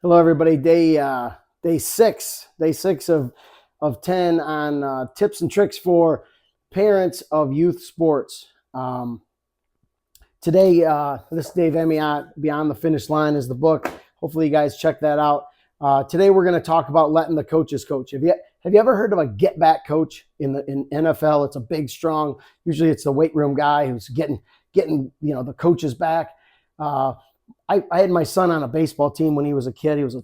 Hello, everybody. Day six of 10 on tips and tricks for parents of youth sports. Today, this is Dave Emiott. Beyond the Finish Line is the book. Hopefully, you guys check that out. Today, we're going to talk about letting the coaches coach. Have you ever heard of a get back coach in NFL? It's a big, strong. Usually, it's the weight room guy who's getting the coaches back. I had my son on a baseball team when he was a kid. He was a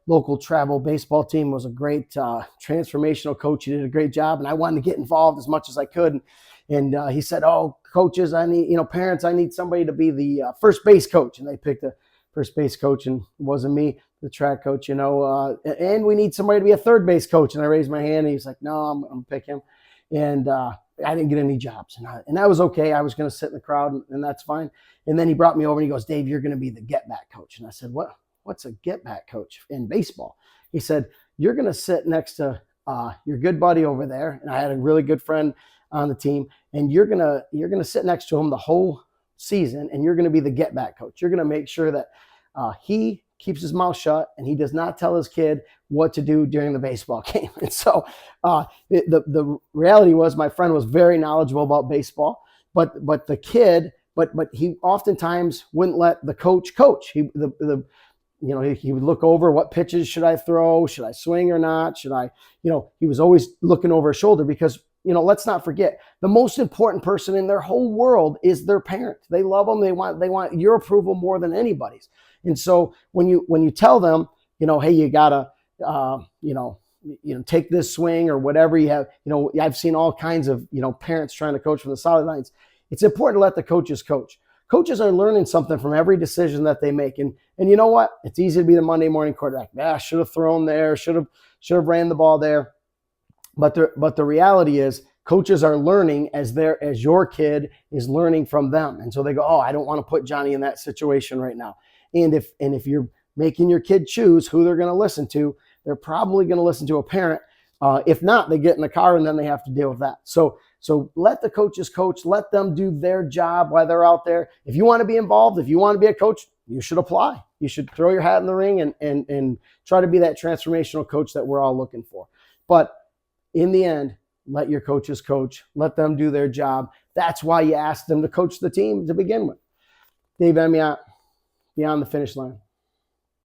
local travel baseball team. He was a great transformational coach. He did a great job, and I wanted to get involved as much as I could. And he said, "Oh, coaches, parents, I need somebody to be the first base coach." And they picked a first base coach, and it wasn't me, the track coach, and we need somebody to be a third base coach. And I raised my hand, and he's like, "No, I'm going to pick him." And I didn't get any jobs, and that was okay. I was going to sit in the crowd, and that's fine. And then he brought me over and he goes, "Dave, you're going to be the get back coach." And I said, what's a get back coach in baseball? He said, "You're going to sit next to your good buddy over there." And I had a really good friend on the team, and you're going to sit next to him the whole season, and you're going to be the get back coach. You're going to make sure that he keeps his mouth shut and he does not tell his kid what to do during the baseball game. And so the reality was my friend was very knowledgeable about baseball, but the kid, but he oftentimes wouldn't let the coach. He would look over, what pitches should I throw? Should I swing or not? He was always looking over his shoulder because, let's not forget, the most important person in their whole world is their parent. They love them. They want your approval more than anybody's. And so when you tell them, hey, you gotta, take this swing or whatever you have, I've seen all kinds of, parents trying to coach from the sidelines. It's important to let the coaches coach. Coaches are learning something from every decision that they make. And you know what? It's easy to be the Monday morning quarterback. Should have thrown there, should have ran the ball there. But the reality is coaches are learning as your kid is learning from them. And so they go, "Oh, I don't want to put Johnny in that situation right now." And if you're making your kid choose who they're going to listen to, they're probably going to listen to a parent. If not, they get in the car and then they have to deal with that. So let the coaches coach. Let them do their job while they're out there. If you want to be involved, if you want to be a coach, you should apply. You should throw your hat in the ring and try to be that transformational coach that we're all looking for. But in the end, let your coaches coach. Let them do their job. That's why you asked them to coach the team to begin with. Dave Emiott, Beyond the Finish Line.